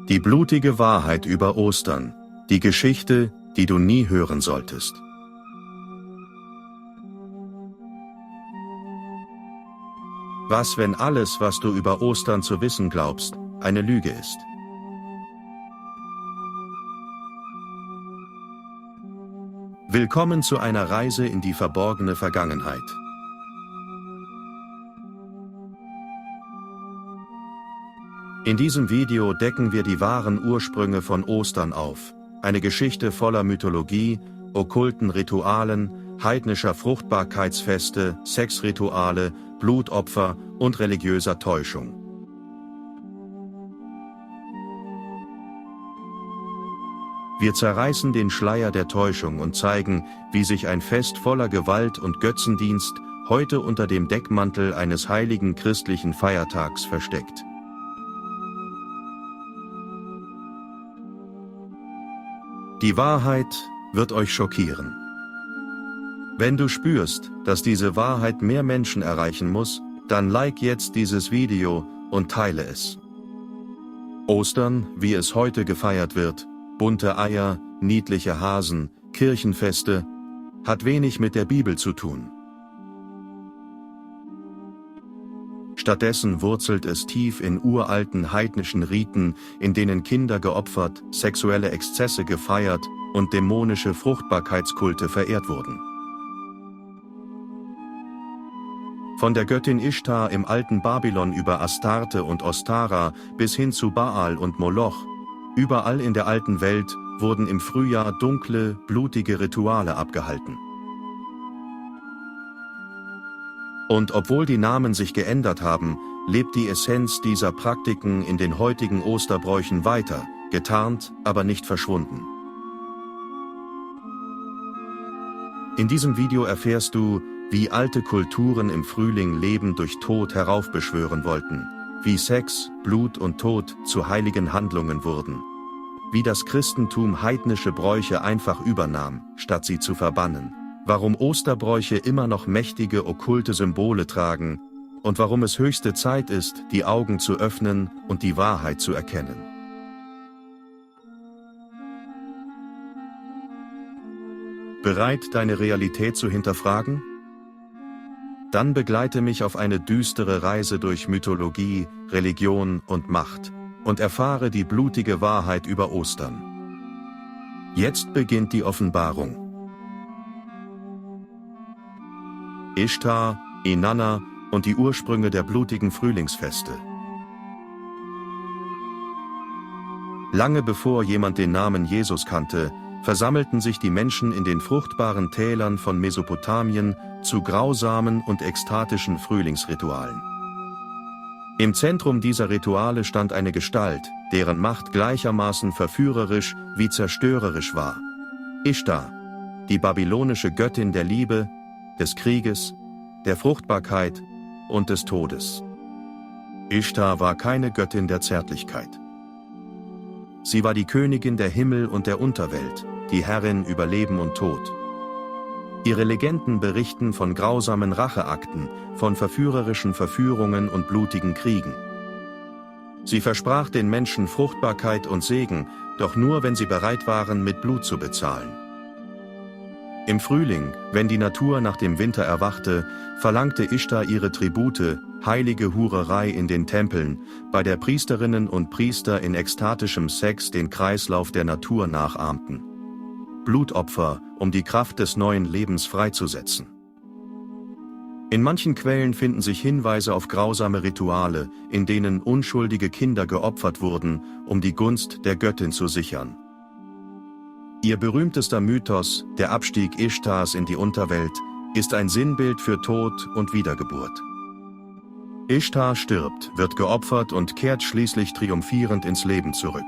Die blutige Wahrheit über Ostern, die Geschichte, die du nie hören solltest. Was, wenn alles, was du über Ostern zu wissen glaubst, eine Lüge ist? Willkommen zu einer Reise in die verborgene Vergangenheit. In diesem Video decken wir die wahren Ursprünge von Ostern auf. Eine Geschichte voller Mythologie, okkulten Ritualen, heidnischer Fruchtbarkeitsfeste, Sexrituale, Blutopfer und religiöser Täuschung. Wir zerreißen den Schleier der Täuschung und zeigen, wie sich ein Fest voller Gewalt und Götzendienst heute unter dem Deckmantel eines heiligen christlichen Feiertags versteckt. Die Wahrheit wird euch schockieren. Wenn du spürst, dass diese Wahrheit mehr Menschen erreichen muss, dann like jetzt dieses Video und teile es. Ostern, wie es heute gefeiert wird, bunte Eier, niedliche Hasen, Kirchenfeste, hat wenig mit der Bibel zu tun. Stattdessen wurzelt es tief in uralten heidnischen Riten, in denen Kinder geopfert, sexuelle Exzesse gefeiert und dämonische Fruchtbarkeitskulte verehrt wurden. Von der Göttin Ishtar im alten Babylon über Astarte und Ostara bis hin zu Baal und Moloch, überall in der alten Welt wurden im Frühjahr dunkle, blutige Rituale abgehalten. Und obwohl die Namen sich geändert haben, lebt die Essenz dieser Praktiken in den heutigen Osterbräuchen weiter, getarnt, aber nicht verschwunden. In diesem Video erfährst du, wie alte Kulturen im Frühling Leben durch Tod heraufbeschwören wollten, wie Sex, Blut und Tod zu heiligen Handlungen wurden, wie das Christentum heidnische Bräuche einfach übernahm, statt sie zu verbannen, warum Osterbräuche immer noch mächtige okkulte Symbole tragen und warum es höchste Zeit ist, die Augen zu öffnen und die Wahrheit zu erkennen. Bereit, deine Realität zu hinterfragen? Dann begleite mich auf eine düstere Reise durch Mythologie, Religion und Macht und erfahre die blutige Wahrheit über Ostern. Jetzt beginnt die Offenbarung. Ishtar, Inanna und die Ursprünge der blutigen Frühlingsfeste. Lange bevor jemand den Namen Jesus kannte, versammelten sich die Menschen in den fruchtbaren Tälern von Mesopotamien zu grausamen und ekstatischen Frühlingsritualen. Im Zentrum dieser Rituale stand eine Gestalt, deren Macht gleichermaßen verführerisch wie zerstörerisch war. Ishtar, die babylonische Göttin der Liebe, des Krieges, der Fruchtbarkeit und des Todes. Ishtar war keine Göttin der Zärtlichkeit. Sie war die Königin der Himmel und der Unterwelt, die Herrin über Leben und Tod. Ihre Legenden berichten von grausamen Racheakten, von verführerischen Verführungen und blutigen Kriegen. Sie versprach den Menschen Fruchtbarkeit und Segen, doch nur, wenn sie bereit waren, mit Blut zu bezahlen. Im Frühling, wenn die Natur nach dem Winter erwachte, verlangte Ishtar ihre Tribute, heilige Hurerei in den Tempeln, bei der Priesterinnen und Priester in ekstatischem Sex den Kreislauf der Natur nachahmten. Blutopfer, um die Kraft des neuen Lebens freizusetzen. In manchen Quellen finden sich Hinweise auf grausame Rituale, in denen unschuldige Kinder geopfert wurden, um die Gunst der Göttin zu sichern. Ihr berühmtester Mythos, der Abstieg Ishtars in die Unterwelt, ist ein Sinnbild für Tod und Wiedergeburt. Ishtar stirbt, wird geopfert und kehrt schließlich triumphierend ins Leben zurück.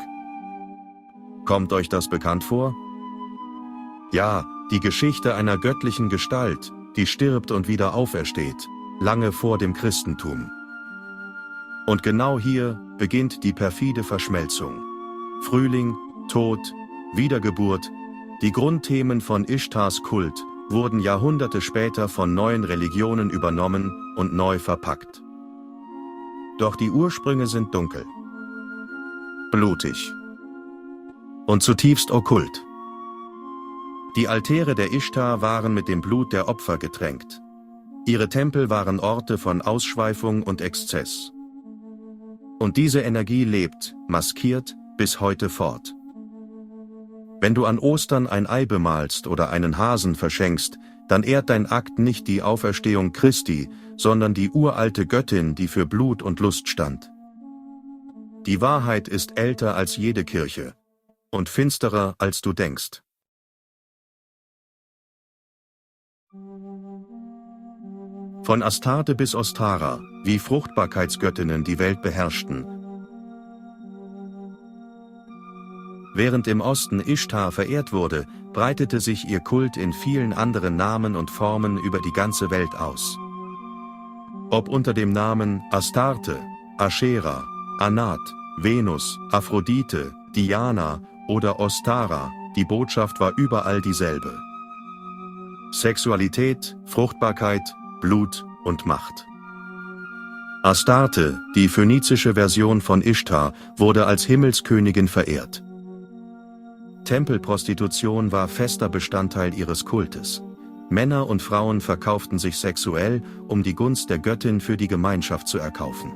Kommt euch das bekannt vor? Ja, die Geschichte einer göttlichen Gestalt, die stirbt und wieder aufersteht, lange vor dem Christentum. Und genau hier beginnt die perfide Verschmelzung. Frühling, Tod, Wiedergeburt, die Grundthemen von Ishtars Kult, wurden Jahrhunderte später von neuen Religionen übernommen und neu verpackt. Doch die Ursprünge sind dunkel, blutig und zutiefst okkult. Die Altäre der Ishtar waren mit dem Blut der Opfer getränkt. Ihre Tempel waren Orte von Ausschweifung und Exzess. Und diese Energie lebt, maskiert, bis heute fort. Wenn du an Ostern ein Ei bemalst oder einen Hasen verschenkst, dann ehrt dein Akt nicht die Auferstehung Christi, sondern die uralte Göttin, die für Blut und Lust stand. Die Wahrheit ist älter als jede Kirche und finsterer, als du denkst. Von Astarte bis Ostara, wie Fruchtbarkeitsgöttinnen die Welt beherrschten. Während im Osten Ishtar verehrt wurde, breitete sich ihr Kult in vielen anderen Namen und Formen über die ganze Welt aus. Ob unter dem Namen Astarte, Aschera, Anat, Venus, Aphrodite, Diana oder Ostara, die Botschaft war überall dieselbe. Sexualität, Fruchtbarkeit, Blut und Macht. Astarte, die phönizische Version von Ishtar, wurde als Himmelskönigin verehrt. Tempelprostitution war fester Bestandteil ihres Kultes. Männer und Frauen verkauften sich sexuell, um die Gunst der Göttin für die Gemeinschaft zu erkaufen.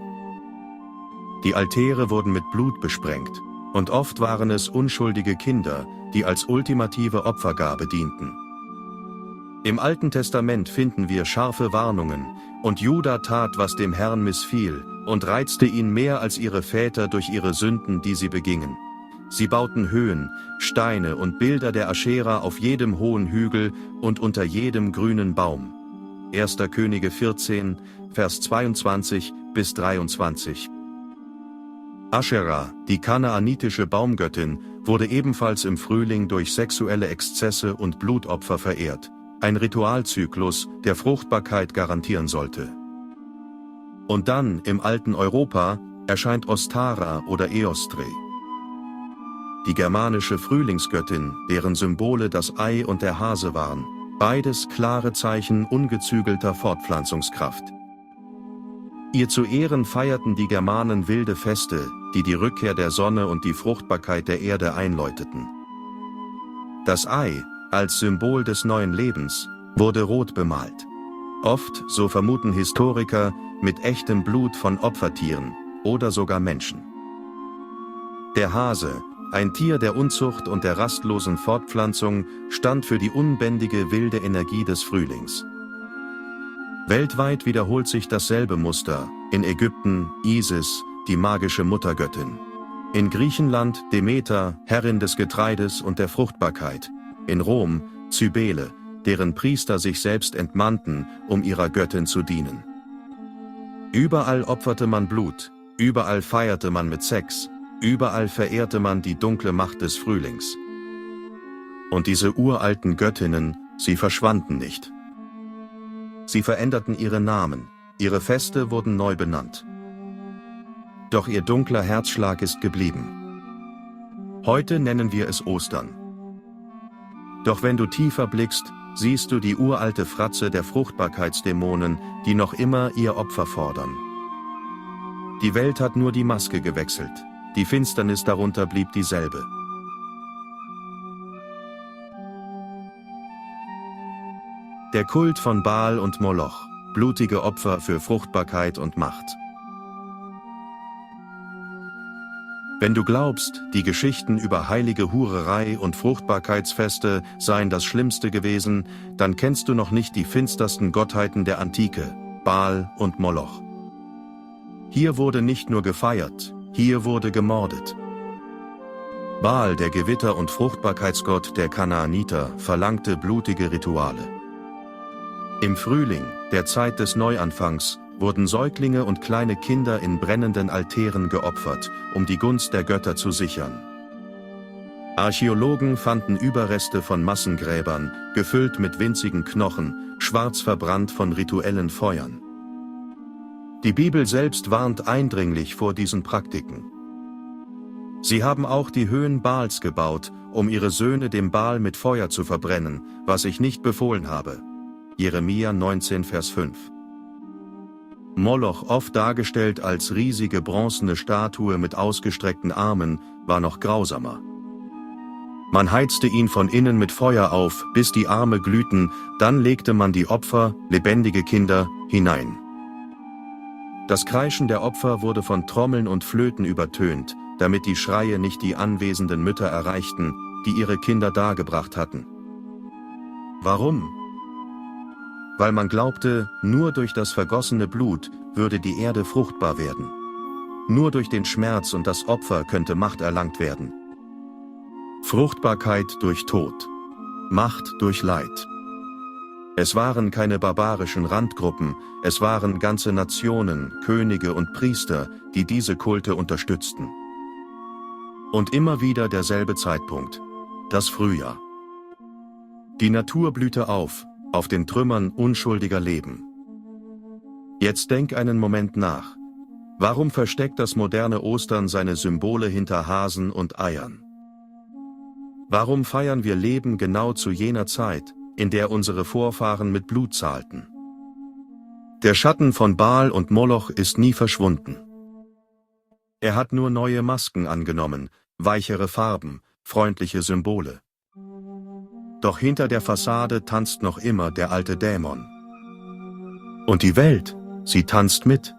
Die Altäre wurden mit Blut besprengt, und oft waren es unschuldige Kinder, die als ultimative Opfergabe dienten. Im Alten Testament finden wir scharfe Warnungen, und Juda tat, was dem Herrn missfiel, und reizte ihn mehr als ihre Väter durch ihre Sünden, die sie begingen. Sie bauten Höhen, Steine und Bilder der Aschera auf jedem hohen Hügel und unter jedem grünen Baum. 1. Könige 14, Vers 22 bis 23. Aschera, die kanaanitische Baumgöttin, wurde ebenfalls im Frühling durch sexuelle Exzesse und Blutopfer verehrt. Ein Ritualzyklus, der Fruchtbarkeit garantieren sollte. Und dann, im alten Europa, erscheint Ostara oder Eostre. Die germanische Frühlingsgöttin, deren Symbole das Ei und der Hase waren, beides klare Zeichen ungezügelter Fortpflanzungskraft. Ihr zu Ehren feierten die Germanen wilde Feste, die die Rückkehr der Sonne und die Fruchtbarkeit der Erde einläuteten. Das Ei, als Symbol des neuen Lebens, wurde rot bemalt. Oft, so vermuten Historiker, mit echtem Blut von Opfertieren oder sogar Menschen. Der Hase, ein Tier der Unzucht und der rastlosen Fortpflanzung, stand für die unbändige wilde Energie des Frühlings. Weltweit wiederholt sich dasselbe Muster, in Ägypten Isis, die magische Muttergöttin. In Griechenland Demeter, Herrin des Getreides und der Fruchtbarkeit. In Rom Cybele, deren Priester sich selbst entmannten, um ihrer Göttin zu dienen. Überall opferte man Blut, überall feierte man mit Sex, überall verehrte man die dunkle Macht des Frühlings. Und diese uralten Göttinnen, sie verschwanden nicht. Sie veränderten ihre Namen, ihre Feste wurden neu benannt. Doch ihr dunkler Herzschlag ist geblieben. Heute nennen wir es Ostern. Doch wenn du tiefer blickst, siehst du die uralte Fratze der Fruchtbarkeitsdämonen, die noch immer ihr Opfer fordern. Die Welt hat nur die Maske gewechselt, die Finsternis darunter blieb dieselbe. Der Kult von Baal und Moloch, blutige Opfer für Fruchtbarkeit und Macht. Wenn du glaubst, die Geschichten über heilige Hurerei und Fruchtbarkeitsfeste seien das Schlimmste gewesen, dann kennst du noch nicht die finstersten Gottheiten der Antike, Baal und Moloch. Hier wurde nicht nur gefeiert, hier wurde gemordet. Baal, der Gewitter- und Fruchtbarkeitsgott der Kanaaniter, verlangte blutige Rituale. Im Frühling, der Zeit des Neuanfangs, wurden Säuglinge und kleine Kinder in brennenden Altären geopfert, um die Gunst der Götter zu sichern. Archäologen fanden Überreste von Massengräbern, gefüllt mit winzigen Knochen, schwarz verbrannt von rituellen Feuern. Die Bibel selbst warnt eindringlich vor diesen Praktiken. Sie haben auch die Höhen Baals gebaut, um ihre Söhne dem Baal mit Feuer zu verbrennen, was ich nicht befohlen habe. Jeremia 19, Vers 5. Moloch, oft dargestellt als riesige bronzene Statue mit ausgestreckten Armen, war noch grausamer. Man heizte ihn von innen mit Feuer auf, bis die Arme glühten, dann legte man die Opfer, lebendige Kinder, hinein. Das Kreischen der Opfer wurde von Trommeln und Flöten übertönt, damit die Schreie nicht die anwesenden Mütter erreichten, die ihre Kinder dargebracht hatten. Warum? Weil man glaubte, nur durch das vergossene Blut würde die Erde fruchtbar werden. Nur durch den Schmerz und das Opfer könnte Macht erlangt werden. Fruchtbarkeit durch Tod, Macht durch Leid. Es waren keine barbarischen Randgruppen, es waren ganze Nationen, Könige und Priester, die diese Kulte unterstützten. Und immer wieder derselbe Zeitpunkt, das Frühjahr. Die Natur blühte auf den Trümmern unschuldiger Leben. Jetzt denk einen Moment nach. Warum versteckt das moderne Ostern seine Symbole hinter Hasen und Eiern? Warum feiern wir Leben genau zu jener Zeit, in der unsere Vorfahren mit Blut zahlten? Der Schatten von Baal und Moloch ist nie verschwunden. Er hat nur neue Masken angenommen, weichere Farben, freundliche Symbole. Doch hinter der Fassade tanzt noch immer der alte Dämon. Und die Welt, sie tanzt mit.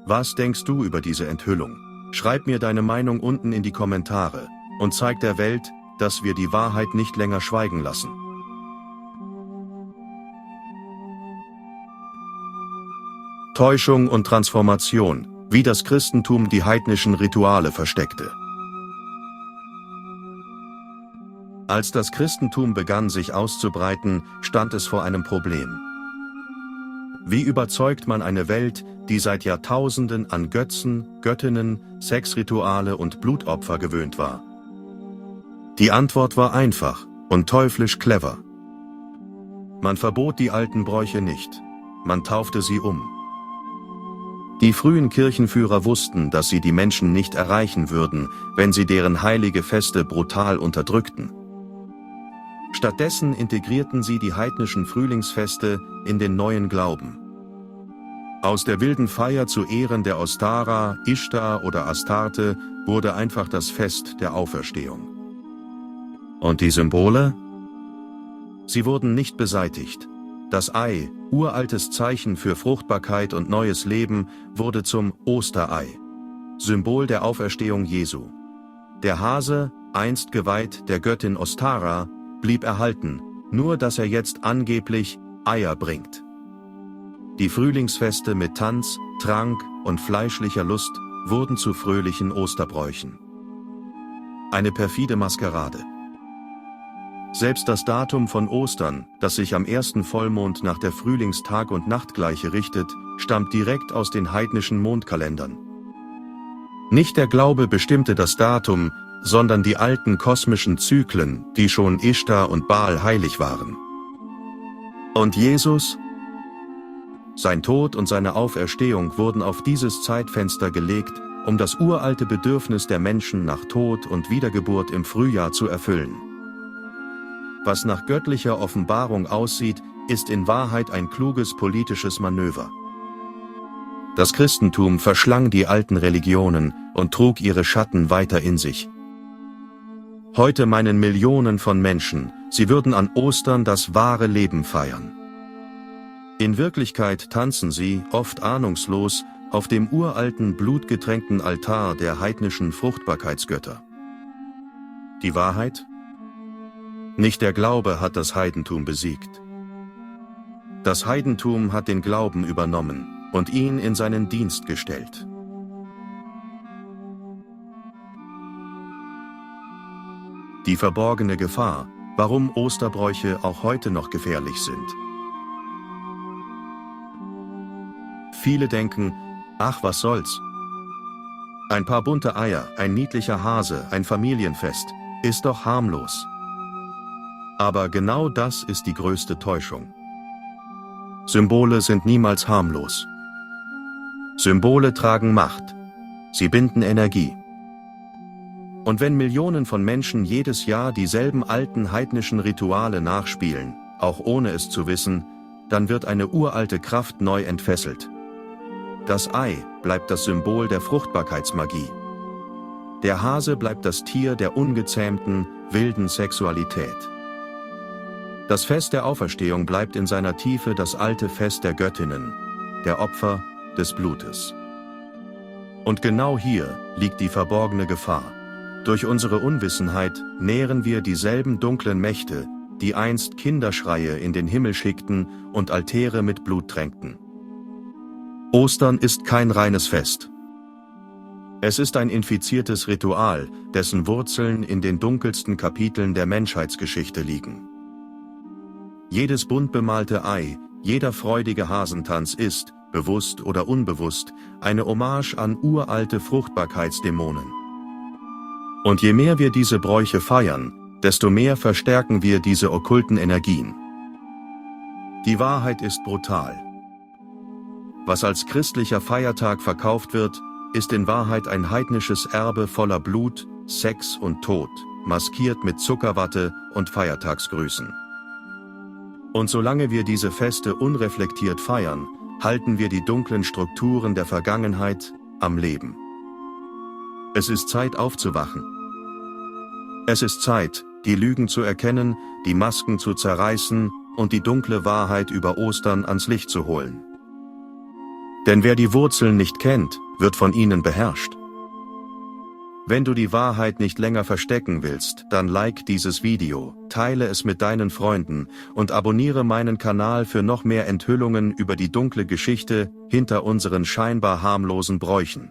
Was denkst du über diese Enthüllung? Schreib mir deine Meinung unten in die Kommentare und zeig der Welt, dass wir die Wahrheit nicht länger schweigen lassen. Täuschung und Transformation, wie das Christentum die heidnischen Rituale versteckte. Als das Christentum begann, sich auszubreiten, stand es vor einem Problem. Wie überzeugt man eine Welt, die seit Jahrtausenden an Götzen, Göttinnen, Sexrituale und Blutopfer gewöhnt war? Die Antwort war einfach und teuflisch clever. Man verbot die alten Bräuche nicht, man taufte sie um. Die frühen Kirchenführer wussten, dass sie die Menschen nicht erreichen würden, wenn sie deren heilige Feste brutal unterdrückten. Stattdessen integrierten sie die heidnischen Frühlingsfeste in den neuen Glauben. Aus der wilden Feier zu Ehren der Ostara, Ishtar oder Astarte wurde einfach das Fest der Auferstehung. Und die Symbole? Sie wurden nicht beseitigt. Das Ei, uraltes Zeichen für Fruchtbarkeit und neues Leben, wurde zum Osterei, Symbol der Auferstehung Jesu. Der Hase, einst geweiht der Göttin Ostara, blieb erhalten, nur dass er jetzt angeblich Eier bringt. Die Frühlingsfeste mit Tanz, Trank und fleischlicher Lust wurden zu fröhlichen Osterbräuchen. Eine perfide Maskerade. Selbst das Datum von Ostern, das sich am ersten Vollmond nach der Frühlingstag- und Nachtgleiche richtet, stammt direkt aus den heidnischen Mondkalendern. Nicht der Glaube bestimmte das Datum, sondern die alten kosmischen Zyklen, die schon Ishtar und Baal heilig waren. Und Jesus? Sein Tod und seine Auferstehung wurden auf dieses Zeitfenster gelegt, um das uralte Bedürfnis der Menschen nach Tod und Wiedergeburt im Frühjahr zu erfüllen. Was nach göttlicher Offenbarung aussieht, ist in Wahrheit ein kluges politisches Manöver. Das Christentum verschlang die alten Religionen und trug ihre Schatten weiter in sich. Heute meinen Millionen von Menschen, sie würden an Ostern das wahre Leben feiern. In Wirklichkeit tanzen sie, oft ahnungslos, auf dem uralten, blutgetränkten Altar der heidnischen Fruchtbarkeitsgötter. Die Wahrheit? Nicht der Glaube hat das Heidentum besiegt. Das Heidentum hat den Glauben übernommen und ihn in seinen Dienst gestellt. Die verborgene Gefahr, warum Osterbräuche auch heute noch gefährlich sind. Viele denken, ach was soll's. Ein paar bunte Eier, ein niedlicher Hase, ein Familienfest, ist doch harmlos. Aber genau das ist die größte Täuschung. Symbole sind niemals harmlos. Symbole tragen Macht. Sie binden Energie. Und wenn Millionen von Menschen jedes Jahr dieselben alten heidnischen Rituale nachspielen, auch ohne es zu wissen, dann wird eine uralte Kraft neu entfesselt. Das Ei bleibt das Symbol der Fruchtbarkeitsmagie. Der Hase bleibt das Tier der ungezähmten, wilden Sexualität. Das Fest der Auferstehung bleibt in seiner Tiefe das alte Fest der Göttinnen, der Opfer, des Blutes. Und genau hier liegt die verborgene Gefahr. Durch unsere Unwissenheit nähren wir dieselben dunklen Mächte, die einst Kinderschreie in den Himmel schickten und Altäre mit Blut tränkten. Ostern ist kein reines Fest. Es ist ein infiziertes Ritual, dessen Wurzeln in den dunkelsten Kapiteln der Menschheitsgeschichte liegen. Jedes bunt bemalte Ei, jeder freudige Hasentanz ist, bewusst oder unbewusst, eine Hommage an uralte Fruchtbarkeitsdämonen. Und je mehr wir diese Bräuche feiern, desto mehr verstärken wir diese okkulten Energien. Die Wahrheit ist brutal. Was als christlicher Feiertag verkauft wird, ist in Wahrheit ein heidnisches Erbe voller Blut, Sex und Tod, maskiert mit Zuckerwatte und Feiertagsgrüßen. Und solange wir diese Feste unreflektiert feiern, halten wir die dunklen Strukturen der Vergangenheit am Leben. Es ist Zeit aufzuwachen. Es ist Zeit, die Lügen zu erkennen, die Masken zu zerreißen und die dunkle Wahrheit über Ostern ans Licht zu holen. Denn wer die Wurzeln nicht kennt, wird von ihnen beherrscht. Wenn du die Wahrheit nicht länger verstecken willst, dann like dieses Video, teile es mit deinen Freunden und abonniere meinen Kanal für noch mehr Enthüllungen über die dunkle Geschichte hinter unseren scheinbar harmlosen Bräuchen.